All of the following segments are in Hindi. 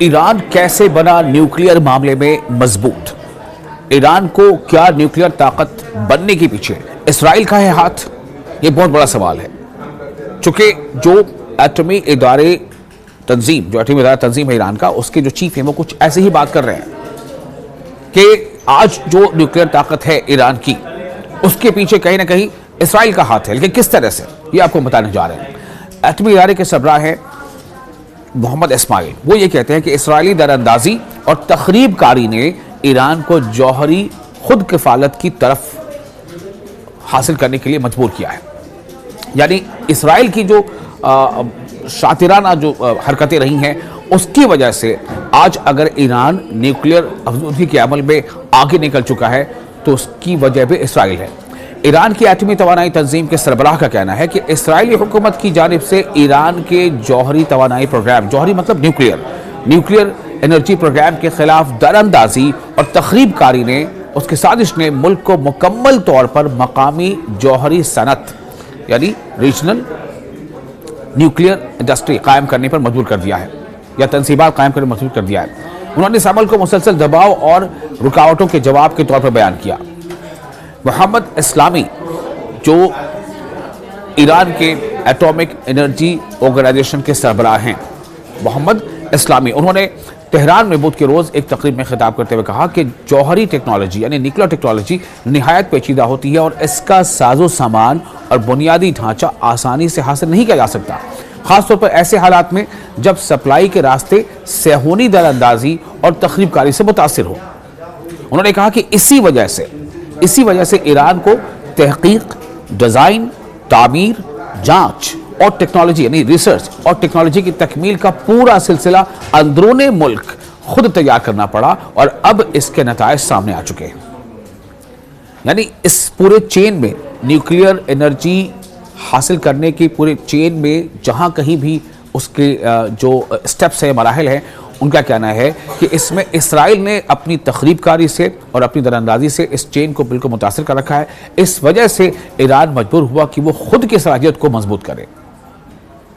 ईरान कैसे बना न्यूक्लियर मामले में मजबूत? ईरान को क्या न्यूक्लियर ताकत बनने के पीछे इसराइल का है हाथ? ये बहुत बड़ा सवाल है, चूंकि जो एटमी इदारे तंजीम है ईरान का, उसके जो चीफ हैं वो कुछ ऐसे ही बात कर रहे हैं कि आज जो न्यूक्लियर ताकत है ईरान की, उसके पीछे कहीं ना कहीं इसराइल का हाथ है। लेकिन किस तरह से, ये आपको बताने जा रहे हैं। एटमी इदारे के सरबराह हैं मोहम्मद इस्माइल। वो ये कहते हैं कि इसराइली दरअंदाजी और तखरीबकारी ने ईरान को जौहरी खुद किफालत की तरफ हासिल करने के लिए मजबूर किया है। यानी इसराइल की जो शातिराना जो हरकतें रही हैं, उसकी वजह से आज अगर ईरान न्यूक्लियर अफजूदगी के अमल में आगे निकल चुका है तो उसकी वजह भी इसराइल है। ईरान की एटमी तवानाई तंजीम के सरबराह का कहना है कि इसराइली हुकूमत की जानिब से ईरान के जौहरी तवानाई प्रोग्राम, जौहरी मतलब न्यूक्लियर एनर्जी प्रोग्राम के खिलाफ दरअंदाजी और तखरीबकारी ने, उसकी साजिश ने मुल्क को मुकम्मल तौर पर मकामी जौहरी सनत यानी रीजनल न्यूक्लियर इंडस्ट्री कायम करने पर मजबूर कर दिया है, या तनसीबात कायम करने पर मजबूर कर दिया है। उन्होंने इस अमल को मुसलसल दबाव और रुकावटों के जवाब के तौर पर बयान किया। मोहम्मद इस्लामी जो ईरान के एटॉमिक एनर्जी ऑर्गेनाइजेशन के सरबराह हैं, मोहम्मद इस्लामी, उन्होंने तेहरान में बुध के रोज़ एक तकरीब में खिताब करते हुए कहा कि जौहरी टेक्नोलॉजी यानी न्यूक्लियर टेक्नोलॉजी निहायत पेचीदा होती है और इसका साजो सामान और बुनियादी ढांचा आसानी से हासिल नहीं किया जा सकता, खासतौर पर ऐसे हालात में जब सप्लाई के रास्ते सेहूनी दरअंदाजी और तखरीबकारी से मुतासिर हो। उन्होंने कहा कि इसी वजह से ईरान को तहकीक, डिज़ाइन, तामीर, जांच और टेक्नोलॉजी यानी रिसर्च और टेक्नोलॉजी की तकमील का पूरा सिलसिला अंदरूने मुल्क खुद तैयार करना पड़ा और अब इसके नताइज सामने आ चुके हैं। यानी इस पूरे चेन में, न्यूक्लियर एनर्जी हासिल करने की पूरे चेन में जहां कहीं भी उसके जो स्टेप्स है, मराहिल हैं, उनका कहना है कि इसमें इसराइल ने अपनी तखरीबकारी से और अपनी दरअंदाजी से इस चेन को बिल्कुल मुतासिर कर रखा है। इस वजह से ईरान मजबूर हुआ कि वो खुद की सलाहियत को मजबूत करे,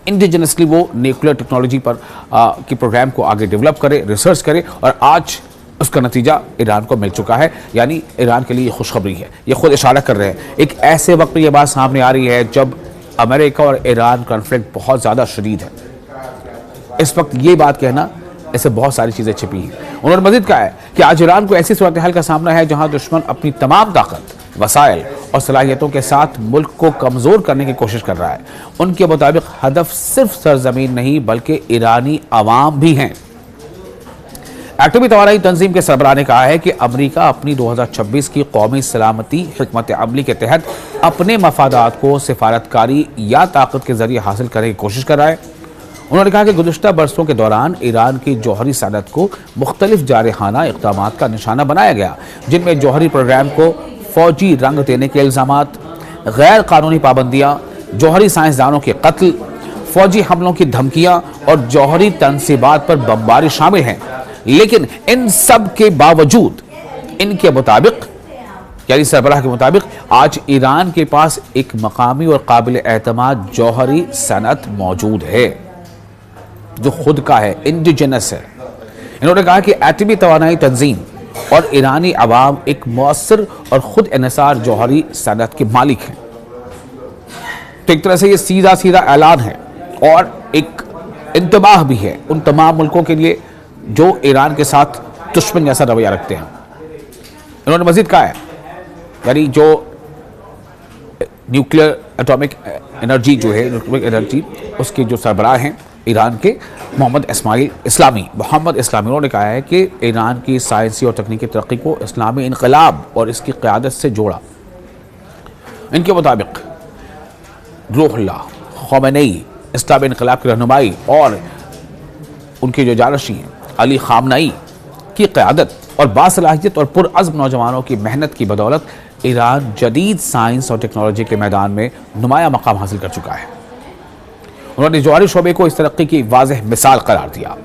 इंडिजिनसली वो न्यूक्लियर टेक्नोलॉजी पर की प्रोग्राम को आगे डेवलप करे, रिसर्च करे, और आज उसका नतीजा ईरान को मिल चुका है। यानी ईरान के लिए खुशखबरी है। ये खुद इशारा कर रहे हैं एक ऐसे वक्त में ये बात सामने आ रही है जब अमेरिका और ईरान कॉन्फ्लिक्ट बहुत ज़्यादा शदीद है। इस वक्त ये बात कहना, ऐसे बहुत सारी चीज़ें छिपी हैं। उन्होंने मज़ीद कहा है कि आज ईरान को ऐसी सूरत हाल का सामना है जहां दुश्मन अपनी तमाम ताकत, वसाइल और सलाहियतों के साथ मुल्क को कमज़ोर करने की कोशिश कर रहा है। उनके मुताबिक हदफ सिर्फ सरजमीन नहीं बल्कि ईरानी अवाम भी हैं। एटमी तवानाई तंजीम के सरबराह ने कहा है कि अमरीका अपनी 2026 की कौमी सलामती हिकमत अमली के तहत अपने मफादात को सिफारतकारी या ताकत के जरिए हासिल करने की कोशिश कर रहा है। उन्होंने कहा कि गुज़िश्ता बरसों के दौरान ईरान की जौहरी सनत को मुख्तलिफ जारहाना इक़दाम का निशाना बनाया गया, जिनमें जौहरी प्रोग्राम को फौजी रंग देने के इल्ज़ामात, गैर कानूनी पाबंदियाँ, जौहरी साइंसदानों के कत्ल, फौजी हमलों की धमकियाँ और जौहरी तनसीबात पर बमबारी शामिल हैं। लेकिन इन सब के बावजूद इनके मुताबिक, यानी सरबराह के मुताबिक, आज ईरान के पास एक मकामी और काबिल एतमाद जौहरी सनत मौजूद है जो खुद का है, इंडिजिनस है। इन्होंने कहा कि एटमी तवानाई तंजीम और ईरानी अवाम एक मौसर और खुद इन्हिसार जौहरी सनत के मालिक हैं। तो एक तरह से ये सीधा ऐलान है और एक इंतबाह भी है उन तमाम मुल्कों के लिए जो ईरान के साथ दुश्मन जैसा रवैया रखते हैं। इन्होंने मजीद कहा है, यानी जो न्यूक्लियर एटॉमिक एनर्जी जो है, न्यूक्लियर एनर्जी, उसके जो सरबराह हैं ईरान के मोहम्मद इस्लामी, उन्होंने कहा है कि ईरान की साइंसी और तकनीकी तरक्की को इस्लामी इनकलाब और इसकी क़यादत से जोड़ा। इनके मुताबिक रूहुल्लाह ख़ोमेनी, इस्लामी इनकलाब की रहनुमाई और उनके जो जानशी हैं अली ख़ामनेई की क़यादत और बासलाहियत और पुरअज़्म नौजवानों की मेहनत की बदौलत ईरान जदीद साइंस और टेक्नोलॉजी के मैदान में नुमाया मकाम हासिल कर चुका है। उन्होंने जौहरी शोबे को इस तरक्की की वाज़ेह मिसाल करार दिया।